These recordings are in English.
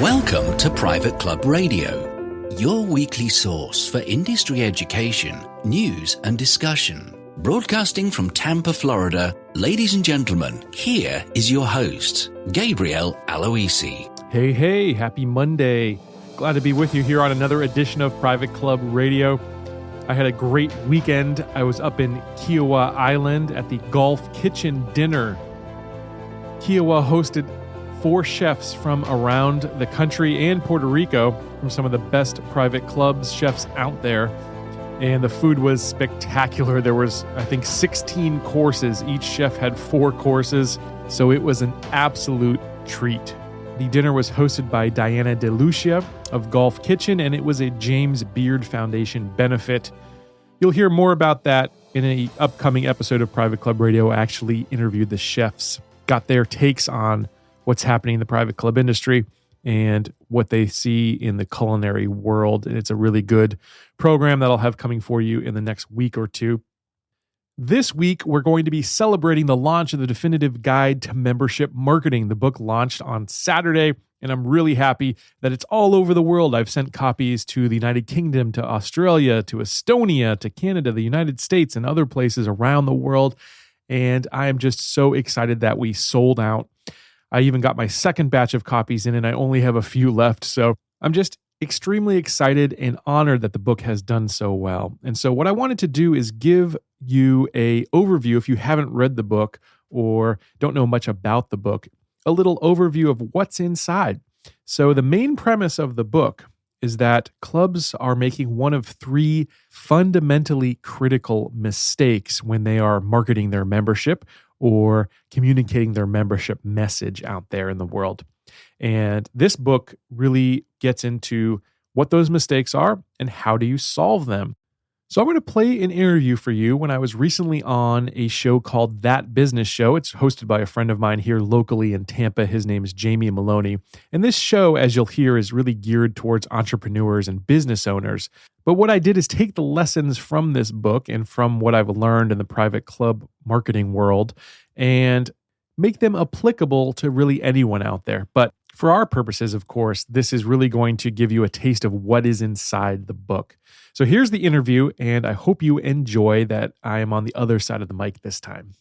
Welcome to Private Club Radio, your weekly source for industry education, news and discussion. Broadcasting from Tampa, Florida, ladies and gentlemen, here is your host, Gabriel Aloisi. Hey, happy Monday. Glad to be with you here on another edition of Private Club Radio. I had a great weekend. I was up in Kiawah Island at the Gulf Kitchen Dinner. Kiawah hosted 4 chefs from around the country and Puerto Rico, from some of the best private clubs chefs out there. And the food was spectacular. There was, I think, 16 courses. Each chef had 4 courses, so it was an absolute treat. The dinner was hosted by Diana DeLucia of Gulf Kitchen, and it was a James Beard Foundation benefit. You'll hear more about that in an upcoming episode of Private Club Radio. I actually interviewed the chefs, got their takes on what's happening in the private club industry and what they see in the culinary world. And it's a really good program that I'll have coming for you in the next week or two. This week, we're going to be celebrating the launch of the Definitive Guide to Membership Marketing. The book launched on Saturday, and I'm really happy that it's all over the world. I've sent copies to the United Kingdom, to Australia, to Estonia, to Canada, the United States, and other places around the world. And I am just so excited that we sold out. I even got my second batch of copies in, and I only have a few left. So I'm just extremely excited and honored that the book has done so well. And so what I wanted to do is give you an overview, if you haven't read the book or don't know much about the book, a little overview of what's inside. So the main premise of the book is that clubs are making one of 3 fundamentally critical mistakes when they are marketing their membership or communicating their membership message out there in the world. And this book really gets into what those mistakes are and how do you solve them. So I'm going to play an interview for you when I was recently on a show called That Business Show. It's hosted by a friend of mine here locally in Tampa. His name is Jamie Maloney. And this show, as you'll hear, is really geared towards entrepreneurs and business owners. But what I did is take the lessons from this book and from what I've learned in the private club marketing world and make them applicable to really anyone out there. But for our purposes, of course, this is really going to give you a taste of what is inside the book. So here's the interview, and I hope you enjoy that I am on the other side of the mic this time.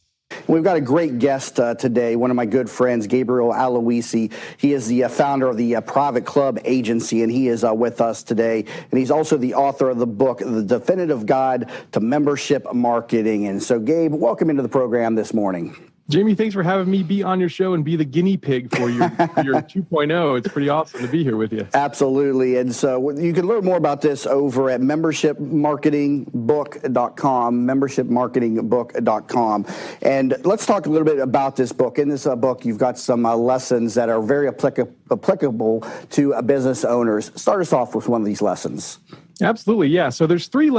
We've got a great guest today, one of my good friends, Gabriel Aloisi. He is the founder of the Private Club Agency, and he is with us today. And he's also the author of the book, The Definitive Guide to Membership Marketing. And so, Gabe, welcome into the program this morning. Jamie, thanks for having me be on your show and be the guinea pig for your 2.0. It's pretty awesome to be here with you. Absolutely. And so you can learn more about this over at membershipmarketingbook.com, membershipmarketingbook.com. And let's talk a little bit about this book. In this book, you've got some lessons that are very applicable to business owners. Start us off with one of these lessons. Absolutely, yeah. So there's 3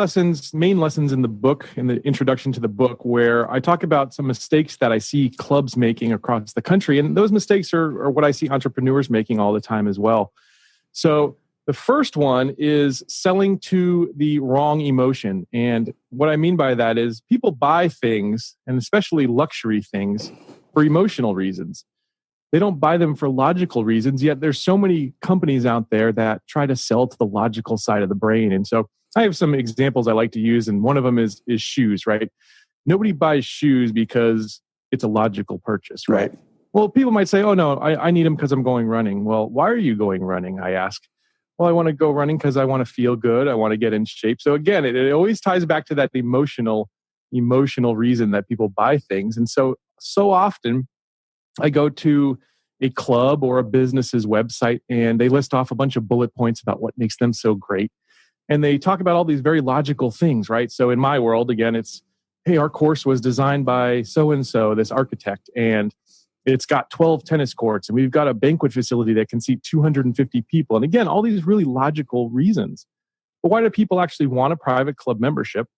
main lessons in the book, in the introduction to the book, where I talk about some mistakes that I see clubs making across the country. And those mistakes are what I see entrepreneurs making all the time as well. So the first one is selling to the wrong emotion. And what I mean by that is people buy things, and especially luxury things, for emotional reasons. They don't buy them for logical reasons, yet there's so many companies out there that try to sell to the logical side of the brain. And so I have some examples I like to use, and one of them is shoes, right? Nobody buys shoes because it's a logical purchase, right? Well, people might say, oh no, I need them because I'm going running. Well, why are you going running, I ask? Well, I want to go running because I want to feel good. I want to get in shape. So again, it always ties back to that emotional reason that people buy things. And so often I go to a club or a business's website and they list off a bunch of bullet points about what makes them so great. And they talk about all these very logical things, right? So in my world, again, it's, hey, our course was designed by so-and-so, this architect, and it's got 12 tennis courts, and we've got a banquet facility that can seat 250 people. And again, all these really logical reasons. But why do people actually want a private club membership?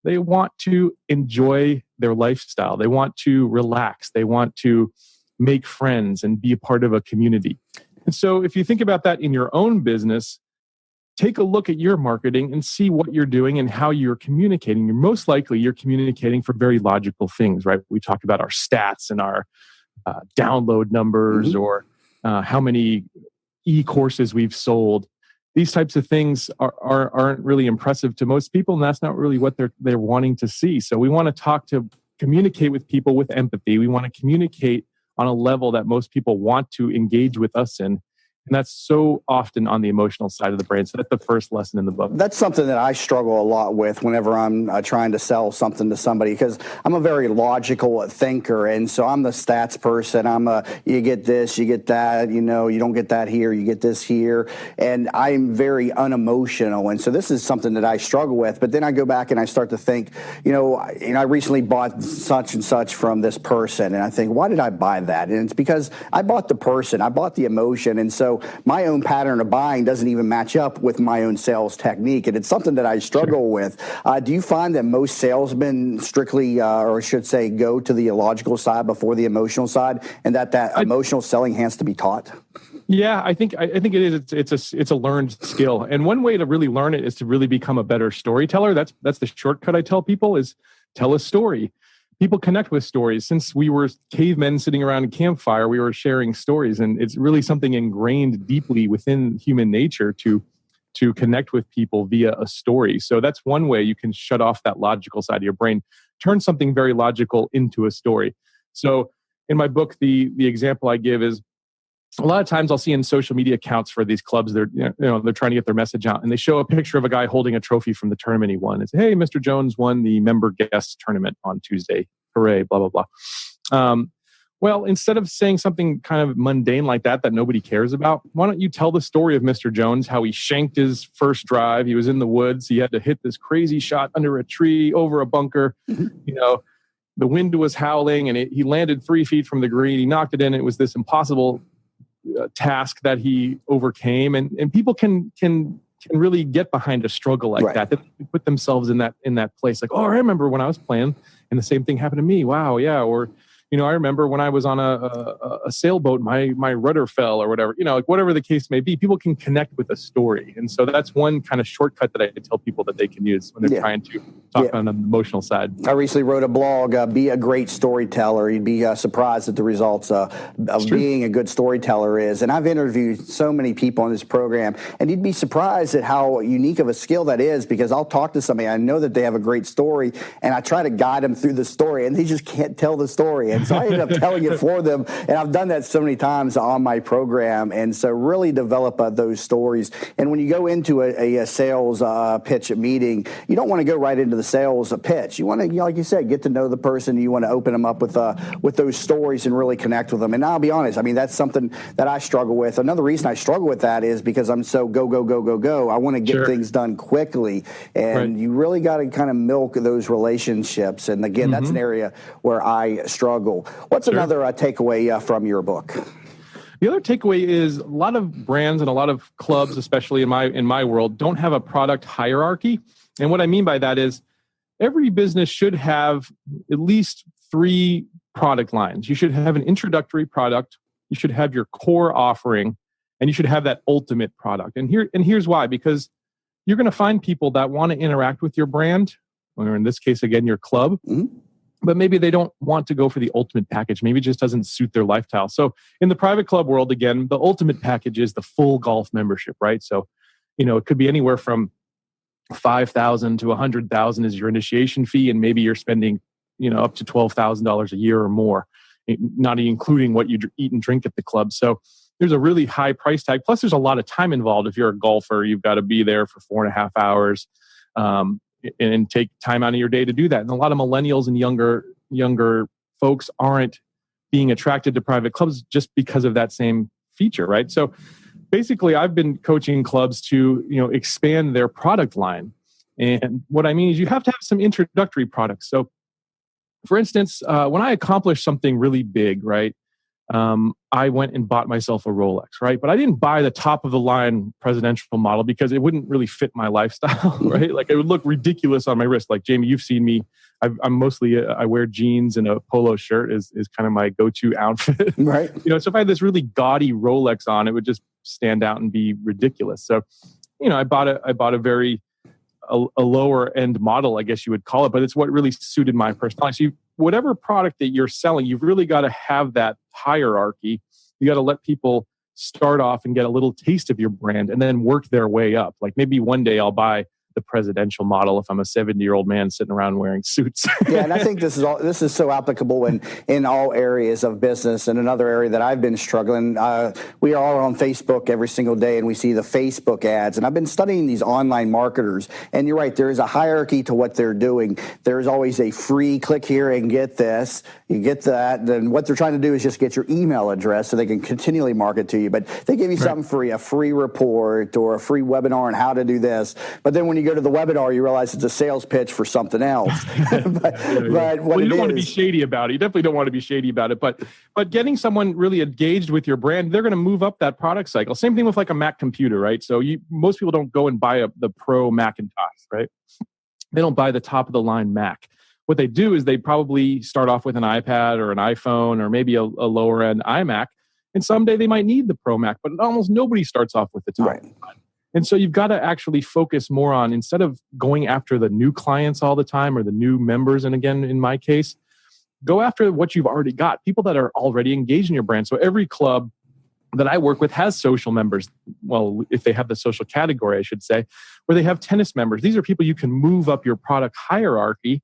They want to enjoy their lifestyle. They want to relax. They want to make friends and be a part of a community. And so if you think about that in your own business, take a look at your marketing and see what you're doing and how you're communicating. Most likely you're communicating for very logical things, right? We talk about our stats and our download numbers, or how many e-courses we've sold. These types of things aren't really impressive to most people, and that's not really what they're wanting to see. So we want to communicate with people with empathy. We want to communicate on a level that most people want to engage with us in. And that's so often on the emotional side of the brain. So that's the first lesson in the book. That's something that I struggle a lot with whenever I'm trying to sell something to somebody, because I'm a very logical thinker. And so I'm the stats person. You get this, you get that, you don't get that here, you get this here. And I'm very unemotional. And so this is something that I struggle with. But then I go back and I start to think, I recently bought such and such from this person. And I think, why did I buy that? And it's because I bought the person, I bought the emotion. And so my own pattern of buying doesn't even match up with my own sales technique. And it's something that I struggle with. Do you find that most salesmen strictly, or I should say, go to the logical side before the emotional side, and that emotional selling has to be taught? Yeah, I think it is. It's a learned skill. And one way to really learn it is to really become a better storyteller. That's the shortcut I tell people, is tell a story. People connect with stories. Since we were cavemen sitting around a campfire, we were sharing stories, and it's really something ingrained deeply within human nature to connect with people via a story. So that's one way you can shut off that logical side of your brain, turn something very logical into a story. So in my book, the example I give is, a lot of times I'll see in social media accounts for these clubs, they're trying to get their message out, and they show a picture of a guy holding a trophy from the tournament he won. It's, hey, Mr. Jones won the member guest tournament on Tuesday. Hooray, blah, blah, blah. Well, instead of saying something kind of mundane like that nobody cares about, why don't you tell the story of Mr. Jones, how he shanked his first drive. He was in the woods. He had to hit this crazy shot under a tree, over a bunker. The wind was howling, and he landed 3 feet from the green. He knocked it in. It was this impossible task that he overcame, and people can really get behind a struggle like that. They put themselves in that place, like, oh, I remember when I was playing and the same thing happened to me. Wow, yeah. Or I remember when I was on a sailboat, my rudder fell, or whatever. Like whatever the case may be, people can connect with a story, and so that's one kind of shortcut that I tell people that they can use when they're trying to talk on an emotional side. I recently wrote a blog, be a great storyteller. You'd be surprised at the results of being a good storyteller is. And I've interviewed so many people on this program, and you'd be surprised at how unique of a skill that is, because I'll talk to somebody, I know that they have a great story, and I try to guide them through the story, and they just can't tell the story. And so I end up telling it for them, and I've done that so many times on my program. And so really develop those stories. And when you go into a sales pitch meeting, you don't want to go right into the sales pitch. You want to, like you said, get to know the person. You want to open them up with those stories and really connect with them. And I'll be honest, I mean, that's something that I struggle with. Another reason I struggle with that is because I'm so go. I want to get things done quickly. And you really got to kind of milk those relationships. And again, that's an area where I struggle. What's another takeaway from your book? The other takeaway is a lot of brands and a lot of clubs, especially in my world, don't have a product hierarchy. And what I mean by that is every business should have at least 3 product lines. You should have an introductory product, you should have your core offering, and you should have that ultimate product. And here's why: because you're going to find people that want to interact with your brand, or in this case, again, your club. But maybe they don't want to go for the ultimate package. Maybe it just doesn't suit their lifestyle. So in the private club world, again, the ultimate package is the full golf membership, right? So, it could be anywhere from $5,000 to $100,000 is your initiation fee, and maybe you're spending, up to $12,000 a year or more, not including what you eat and drink at the club. So there's a really high price tag. Plus, there's a lot of time involved. If you're a golfer, you've got to be there for 4.5 hours. And take time out of your day to do that. And a lot of millennials and younger folks aren't being attracted to private clubs just because of that same feature, right? So basically, I've been coaching clubs to expand their product line. And what I mean is you have to have some introductory products. So for instance, when I accomplished something really big, right, I went and bought myself a Rolex, right? But I didn't buy the top of the line presidential model because it wouldn't really fit my lifestyle, right? Like it would look ridiculous on my wrist. Like Jamie, you've seen me. I wear jeans and a polo shirt is kind of my go-to outfit, right? So if I had this really gaudy Rolex on, it would just stand out and be ridiculous. So, I bought a very a lower end model, I guess you would call it, but it's what really suited my personality. So whatever product that you're selling, you've really got to have that hierarchy. You got to let people start off and get a little taste of your brand and then work their way up. Like maybe one day I'll buy the presidential model if I'm a 70-year-old man sitting around wearing suits. Yeah, and I think this is so applicable in all areas of business. And another area that I've been struggling, we are all on Facebook every single day, and we see the Facebook ads. And I've been studying these online marketers, and you're right, there is a hierarchy to what they're doing. There's always a free click here and get this, you get that. Then what they're trying to do is just get your email address so they can continually market to you. But they give you something free, a free report or a free webinar on how to do this. But then when you go to the webinar, you realize it's a sales pitch for something else. But what you don't want to be shady about it. You definitely don't want to be shady about it. But getting someone really engaged with your brand, they're going to move up that product cycle. Same thing with like a Mac computer, right? So most people don't go and buy the Pro Macintosh, right? They don't buy the top of the line Mac. What they do is they probably start off with an iPad or an iPhone or maybe a lower end iMac. And someday they might need the Pro Mac, but almost nobody starts off with the top. Right. And so you've got to actually focus more on, instead of going after the new clients all the time or the new members, and again, in my case, go after what you've already got, people that are already engaged in your brand. So every club that I work with has social members. Well, if they have the social category, I should say, where they have tennis members. These are people you can move up your product hierarchy.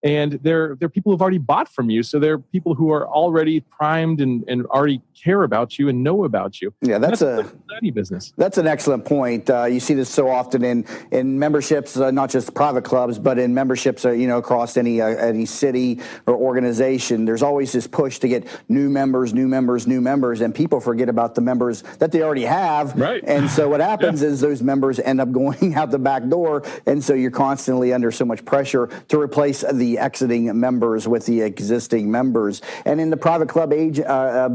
And they're people who've already bought from you. So they're people who are already primed and already care about you and know about you. Yeah, that's any business. That's an excellent point. You see this so often in memberships, not just private clubs, but in memberships, across any city or organization. There's always this push to get new members, and people forget about the members that they already have. Right. And so what happens is those members end up going out the back door, and so you're constantly under so much pressure to replace the exiting members with the existing members. And in the private club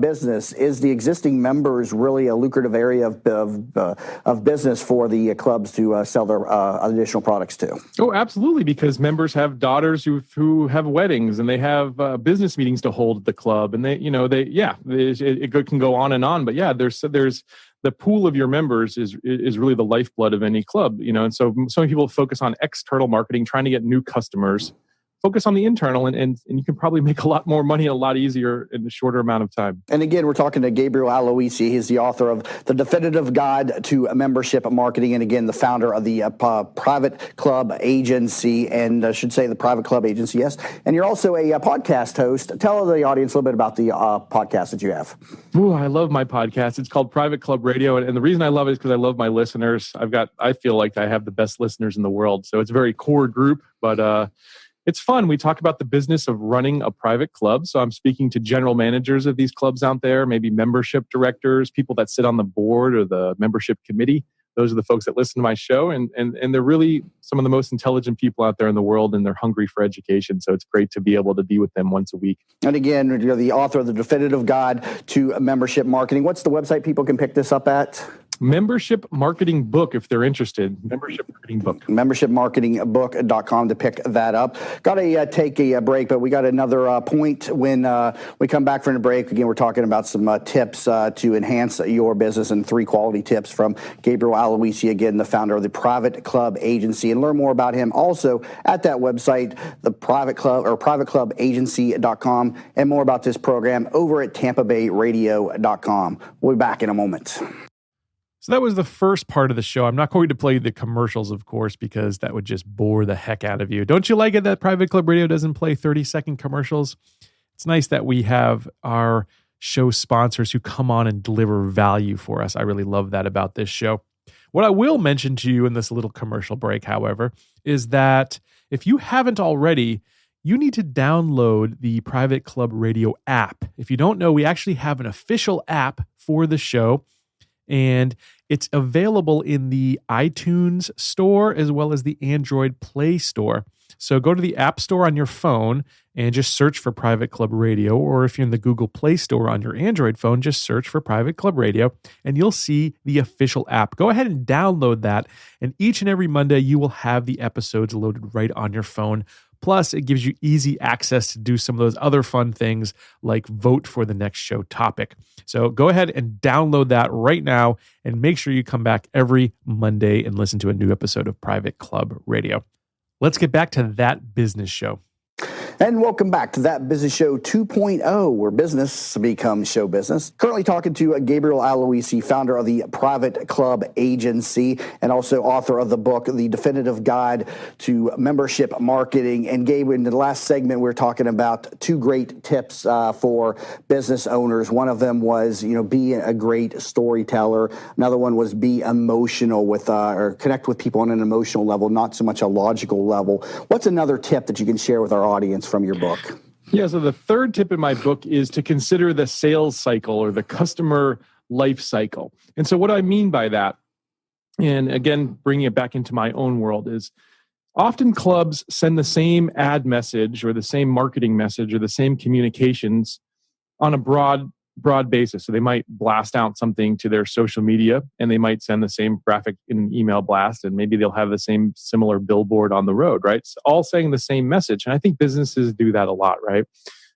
business, is the existing members really a lucrative area of business for the clubs to sell their additional products to? Oh, absolutely, because members have daughters who have weddings, and they have business meetings to hold at the club, and it can go on and on. But yeah, there's the pool of your members is really the lifeblood of any club, and so many people focus on external marketing, trying to get new customers. Focus on the internal, and you can probably make a lot more money a lot easier in a shorter amount of time. And again, we're talking to Gabriel Aloisi. He's the author of The Definitive Guide to Membership Marketing, and again, the founder of the Private Club Agency, and I should say the Private Club Agency, yes. And you're also a podcast host. Tell the audience a little bit about the podcast that you have. Ooh, I love my podcast. It's called Private Club Radio, and the reason I love it is because I love my listeners. I feel like I have the best listeners in the world, so it's a very core group, but it's fun. We talk about the business of running a private club. So I'm speaking to general managers of these clubs out there, maybe membership directors, people that sit on the board or the membership committee. Those are the folks that listen to my show. And they're really some of the most intelligent people out there in the world, and they're hungry for education. So it's great to be able to be with them once a week. And again, you're the author of The Definitive Guide to Membership Marketing. What's the website people can pick this up at? Membership Marketing Book, if they're interested. Membership Marketing Book. Membershipmarketingbook.com to pick that up. Got to take a break, but we got another point when we come back from the break. Again, we're talking about some tips to enhance your business, and 3 quality tips from Gabriel Aloisi, again, the founder of the Private Club Agency. And learn more about him also at that website, the Private Club or privateclubagency.com, and more about this program over at tampabayradio.com. We'll be back in a moment. So that was the first part of the show. I'm not going to play the commercials, of course, because that would just bore the heck out of you. Don't you like it that Private Club Radio doesn't play 30-second commercials? It's nice that we have our show sponsors who come on and deliver value for us. I really love that about this show. What I will mention to you in this little commercial break, however, is that if you haven't already, you need to download the Private Club Radio app. If you don't know, we actually have an official app for the show, and it's available in the iTunes store as well as the Android Play Store. So go to the App Store on your phone and just search for Private Club Radio, or if you're in the Google Play Store on your Android phone, just search for Private Club Radio, and you'll see the official app. Go ahead and download that, and each and every Monday, you will have the episodes loaded right on your phone. Plus, it gives you easy access to do some of those other fun things like vote for the next show topic. So go ahead and download that right now, and make sure you come back every Monday and listen to a new episode of Private Club Radio. Let's get back to that business show. And welcome back to That Business Show 2.0, where business becomes show business. Currently talking to Gabriel Aloisi, founder of the Private Club Agency and also author of the book, The Definitive Guide to Membership Marketing. And Gabe, in the last segment, we were talking about two great tips for business owners. One of them was, be a great storyteller. Another one was be emotional with, or connect with people on an emotional level, not so much a logical level. What's another tip that you can share with our audience from your book? Yeah, so the third tip in my book is to consider the sales cycle or the customer life cycle. And so what I mean by that, and again, bringing it back into my own world, is often clubs send the same ad message or the same marketing message or the same communications on a broad basis. So they might blast out something to their social media and they might send the same graphic in an email blast, and maybe they'll have the same similar billboard on the road, right? It's all saying the same message. And I think businesses do that a lot, right?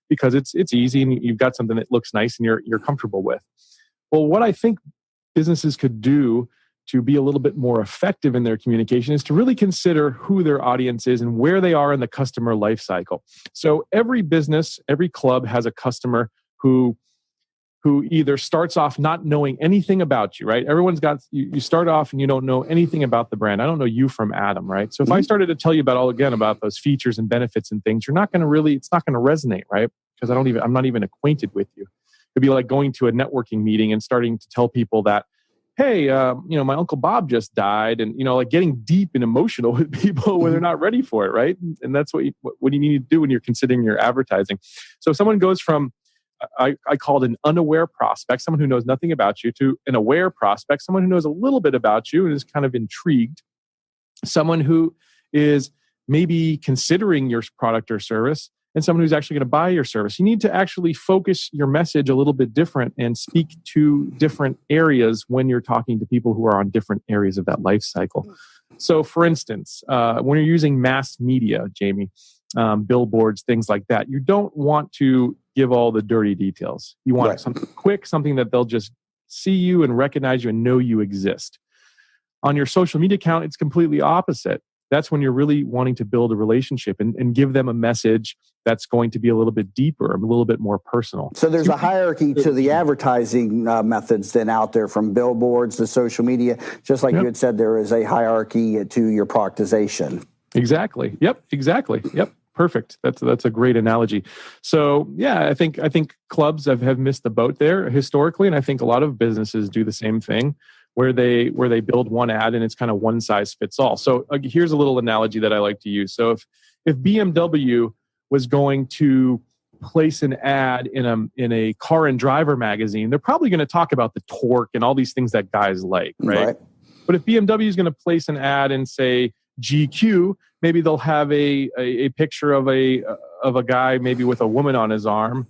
Because it's easy and you've got something that looks nice and you're comfortable with. Well, what I think businesses could do to be a little bit more effective in their communication is to really consider who their audience is and where they are in the customer life cycle. So every business, every club has a customer who either starts off not knowing anything about you, right? Everyone's got, you start off and you don't know anything about the brand. I don't know you from Adam, right? So if I started to tell you about those features and benefits and things, it's not going to resonate, right? Because I'm not even acquainted with you. It'd be like going to a networking meeting and starting to tell people that, hey, my Uncle Bob just died, and like getting deep and emotional with people when they're not ready for it, right? And that's what you need to do when you're considering your advertising. So if someone goes from I called an unaware prospect, someone who knows nothing about you, to an aware prospect, someone who knows a little bit about you and is kind of intrigued, someone who is maybe considering your product or service, and someone who's actually going to buy your service. You need to actually focus your message a little bit different and speak to different areas when you're talking to people who are on different areas of that life cycle. So for instance, when you're using mass media, Jamie, billboards, things like that, you don't want to give all the dirty details. You want something quick, something that they'll just see you and recognize you and know you exist. On your social media account, it's completely opposite. That's when you're really wanting to build a relationship and give them a message that's going to be a little bit deeper, a little bit more personal. So there's a hierarchy to the advertising methods then out there, from billboards to social media. Just like you had said, there is a hierarchy to your productization. Exactly. Yep. Exactly. Yep. Perfect. That's a great analogy. So yeah, I think clubs have missed the boat there historically, and I think a lot of businesses do the same thing, where they build one ad and it's kind of one size fits all. So here's a little analogy that I like to use. So if BMW was going to place an ad in a Car and Driver magazine, they're probably going to talk about the torque and all these things that guys like, right? But if BMW is going to place an ad and say GQ, maybe they'll have a picture of a guy maybe with a woman on his arm,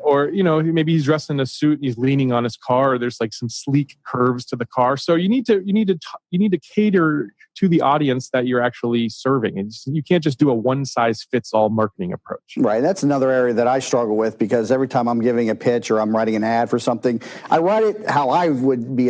or maybe he's dressed in a suit and he's leaning on his car, or there's like some sleek curves to the car. So you need to cater to the audience that you're actually serving. You can't just do a one size fits all marketing approach. Right. That's another area that I struggle with, because every time I'm giving a pitch or I'm writing an ad for something, I write it how I would be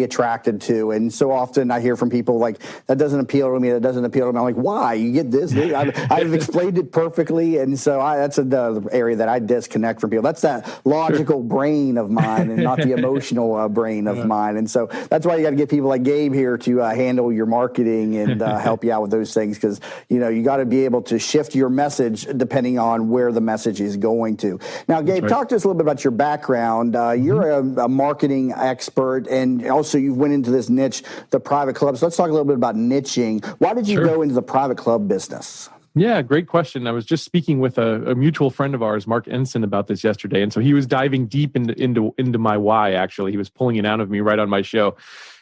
attracted to. And so often I hear from people like, that doesn't appeal to me. That doesn't appeal to me. I'm like, why? You get this. I've explained it perfectly. And so that's another area that I disconnect from people. That's that logical brain of mine and not the emotional brain of mine. And so that's why you got to get people like Gabe here to handle your marketing and help you out with those things, because you got to be able to shift your message depending on where the message is going to. Now, Gabe, talk to us a little bit about your background. You're a marketing expert, and also you've went into this niche, the private clubs. So let's talk a little bit about niching. Why did you go into the private club business? Yeah, great question. I was just speaking with a mutual friend of ours, Mark Ensign, about this yesterday, and so he was diving deep into my why. Actually, he was pulling it out of me right on my show,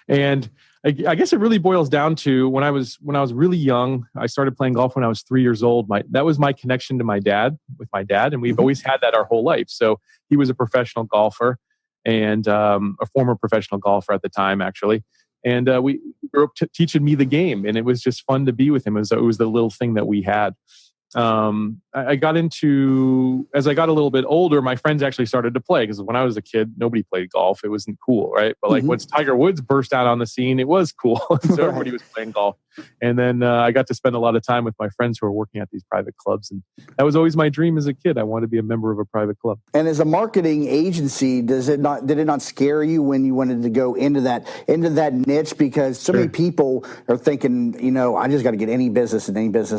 and I guess it really boils down to when I was really young. I started playing golf when I was 3 years old. That was my connection to my dad, and we've always had that our whole life. So he was a professional golfer and a former professional golfer at the time, actually. And we grew up teaching me the game, and it was just fun to be with him. It was the little thing that we had. I got into, as I got a little bit older, my friends actually started to play, because when I was a kid, nobody played golf. It wasn't cool, right? But like once Tiger Woods burst out on the scene, it was cool. So everybody was playing golf. And then I got to spend a lot of time with my friends who were working at these private clubs. And that was always my dream as a kid. I wanted to be a member of a private club. And as a marketing agency, did it not scare you when you wanted to go into that niche? Because so many people are thinking, I just got to get any business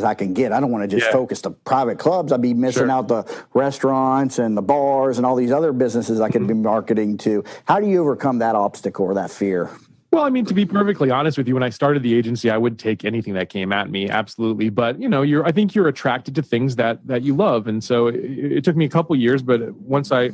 I can get. I don't want to just focus to private clubs. I'd be missing out the restaurants and the bars and all these other businesses I could be marketing to. How do you overcome that obstacle or that fear? Well, I mean, to be perfectly honest with you, when I started the agency, I would take anything that came at me, absolutely. But I think you're attracted to things that you love, and so it took me a couple years. But once I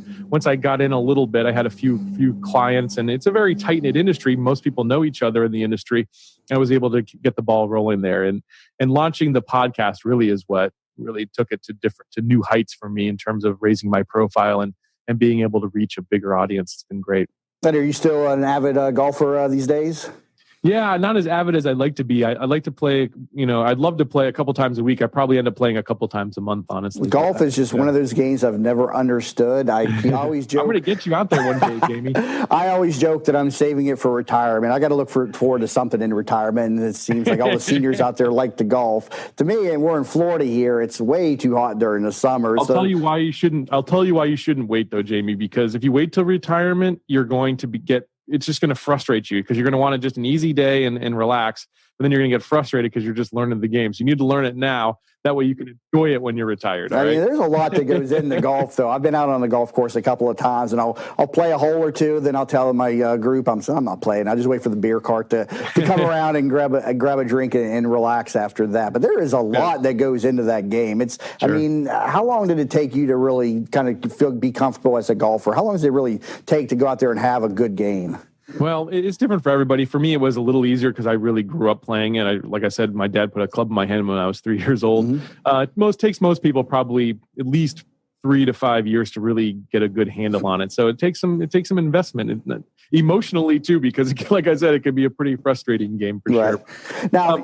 got in a little bit, I had a few clients, and it's a very tight knit industry. Most people know each other in the industry. I was able to get the ball rolling there, and launching the podcast really is what really took it to new heights for me in terms of raising my profile and being able to reach a bigger audience. It's been great. And are you still an avid golfer these days? Yeah, not as avid as I'd like to be. I like to play, I'd love to play a couple times a week. I probably end up playing a couple times a month, honestly. Golf is just one of those games I've never understood. I always joke. I'm going to get you out there one day, Jamie. I always joke that I'm saving it for retirement. I got to look forward to something in retirement. And it seems like all the seniors out there like to golf. To me, and we're in Florida here, it's way too hot during the summer. I'll tell you why you shouldn't wait, though, Jamie, because if you wait till retirement, you're going to it's just going to frustrate you, because you're going to want just an easy day and relax, but then you're going to get frustrated because you're just learning the game. So you need to learn it now. That way you can enjoy it when you're retired. I mean, there's a lot that goes into golf, though. I've been out on the golf course a couple of times, and I'll play a hole or two. Then I'll tell my group I'm not playing. I just wait for the beer cart to come around and grab a drink and relax after that. But there is a lot that goes into that game. I mean, how long did it take you to really kind of be comfortable as a golfer? How long does it really take to go out there and have a good game? Well, it's different for everybody. For me, it was a little easier because I really grew up playing it. Like I said, my dad put a club in my hand when I was 3 years old. Takes most people probably at least 3 to 5 years to really get a good handle on it. So it takes some investment, emotionally too, because like I said, it can be a pretty frustrating game for sure. Now,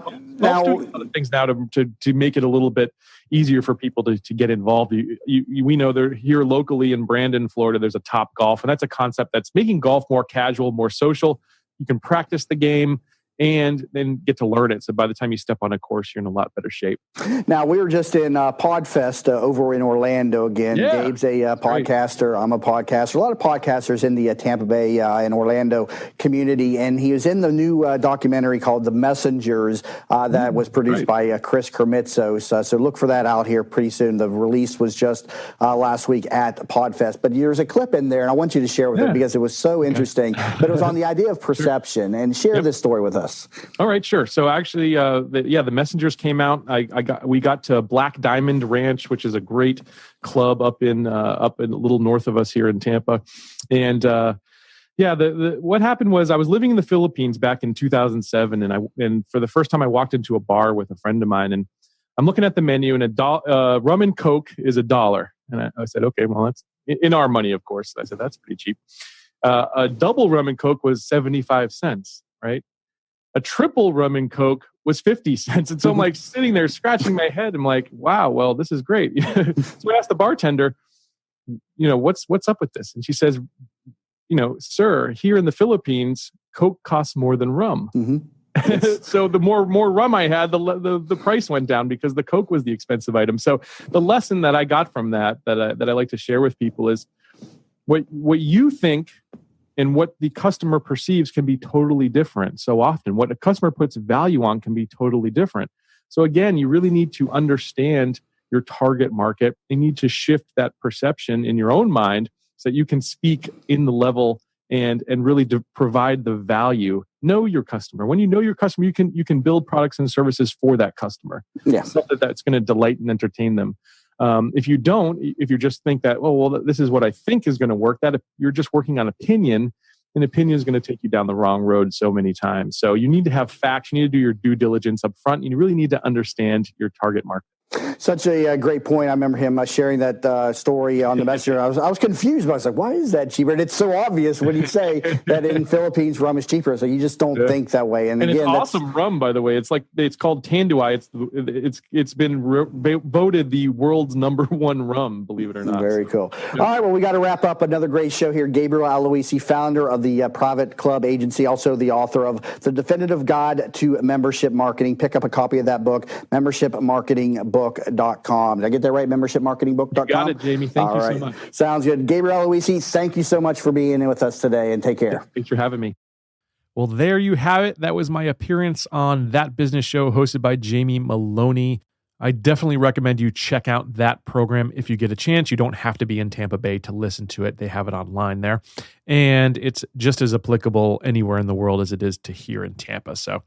doing other things now to make it a little bit easier for people to get involved. We know they're here locally in Brandon, Florida. There's a Top Golf, and that's a concept that's making golf more casual, more social. You can practice the game and then get to learn it. So by the time you step on a course, you're in a lot better shape. Now, we were just in PodFest over in Orlando again. Yeah, Gabe's a podcaster. I'm a podcaster. A lot of podcasters in the Tampa Bay and Orlando community. And he was in the new documentary called The Messengers that was produced by Chris Kermitzos. So look for that out here pretty soon. The release was just last week at PodFest. But there's a clip in there, and I want you to share with it because it was so interesting. But it was on the idea of perception. And share this story with us. All right, sure. So actually, the Messengers came out. We got to Black Diamond Ranch, which is a great club up in a little north of us here in Tampa. And what happened was I was living in the Philippines back in 2007, and for the first time I walked into a bar with a friend of mine, and I'm looking at the menu, and rum and Coke is $1. And I said, okay, well, that's in our money, of course. I said, that's pretty cheap. A double rum and Coke was 75 cents, right? A triple rum and Coke was 50 cents. And so I'm like sitting there scratching my head. I'm like, wow, well, this is great. So I asked the bartender, what's up with this? And she says, sir, here in the Philippines, Coke costs more than rum. Yes. So the more rum I had, the price went down because the Coke was the expensive item. So the lesson that I got from that I like to share with people is what you think and what the customer perceives can be totally different. So often what a customer puts value on can be totally different. So again, you really need to understand your target market. You need to shift that perception in your own mind so that you can speak in the level and really provide the value. Know your customer. When you know your customer, you can build products and services for that customer. Yeah. So that's going to delight and entertain them. If you just think that, well, this is what I think is going to work, that if you're just working on opinion, and opinion is going to take you down the wrong road so many times. So you need to have facts. You need to do your due diligence up front. You really need to understand your target market. Such a great point. I remember him sharing that story on the Messenger. I was confused, but I was like, why is that cheaper? And it's so obvious when you say that in Philippines, rum is cheaper. So you just don't think that way. And again, it's awesome rum, by the way. It's called Tanduay. It's been voted the world's #1 rum, believe it or not. Very cool. All right, well, we got to wrap up another great show here. Gabriel Aloisi, founder of the Private Club Agency, also the author of The Definitive Guide to Membership Marketing. Pick up a copy of that book, membershipmarketingbook.com. Did I get that right? Membershipmarketingbook.com? You got it, Jamie. Thank you so much. Sounds good. Gabriel Aloisi, thank you so much for being with us today, and take care. Thanks for having me. Well, there you have it. That was my appearance on That Business Show hosted by Jamie Maloney. I definitely recommend you check out that program if you get a chance. You don't have to be in Tampa Bay to listen to it. They have it online there. And it's just as applicable anywhere in the world as it is to here in Tampa. So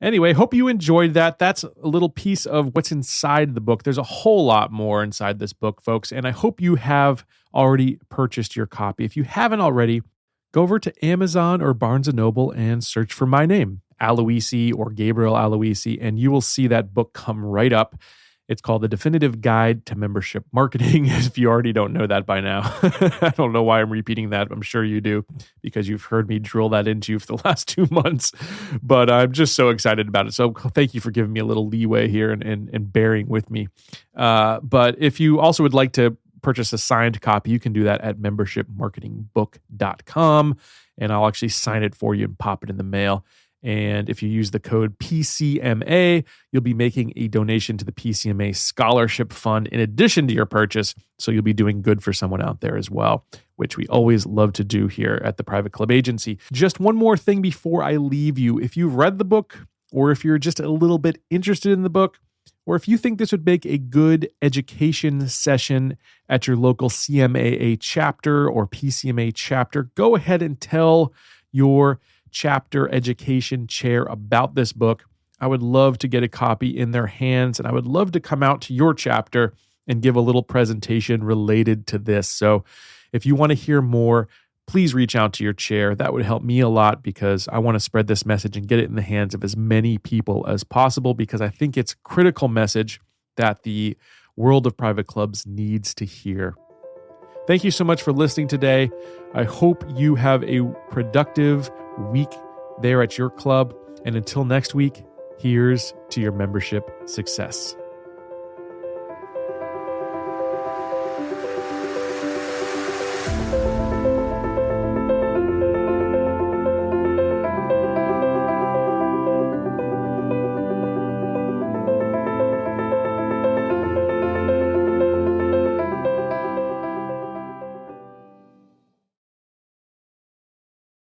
anyway, hope you enjoyed that. That's a little piece of what's inside the book. There's a whole lot more inside this book, folks. And I hope you have already purchased your copy. If you haven't already, go over to Amazon or Barnes & Noble and search for my name, Aloisi or Gabriel Aloisi, and you will see that book come right up. It's called The Definitive Guide to Membership Marketing, if you already don't know that by now. I don't know why I'm repeating that. I'm sure you do, because you've heard me drill that into you for the last 2 months. But I'm just so excited about it. So thank you for giving me a little leeway here and bearing with me. But if you also would like to purchase a signed copy, you can do that at membershipmarketingbook.com, and I'll actually sign it for you and pop it in the mail. And if you use the code PCMA, you'll be making a donation to the PCMA Scholarship Fund in addition to your purchase. So you'll be doing good for someone out there as well, which we always love to do here at the Private Club Agency. Just one more thing before I leave you. If you've read the book, or if you're just a little bit interested in the book, or if you think this would make a good education session at your local CMAA chapter or PCMA chapter, go ahead and tell your chapter education chair about this book. I would love to get a copy in their hands, and I would love to come out to your chapter and give a little presentation related to this. So if you want to hear more, please reach out to your chair. That would help me a lot, because I want to spread this message and get it in the hands of as many people as possible, because I think it's a critical message that the world of private clubs needs to hear. Thank you so much for listening today. I hope you have a productive week there at your club. And until next week, here's to your membership success.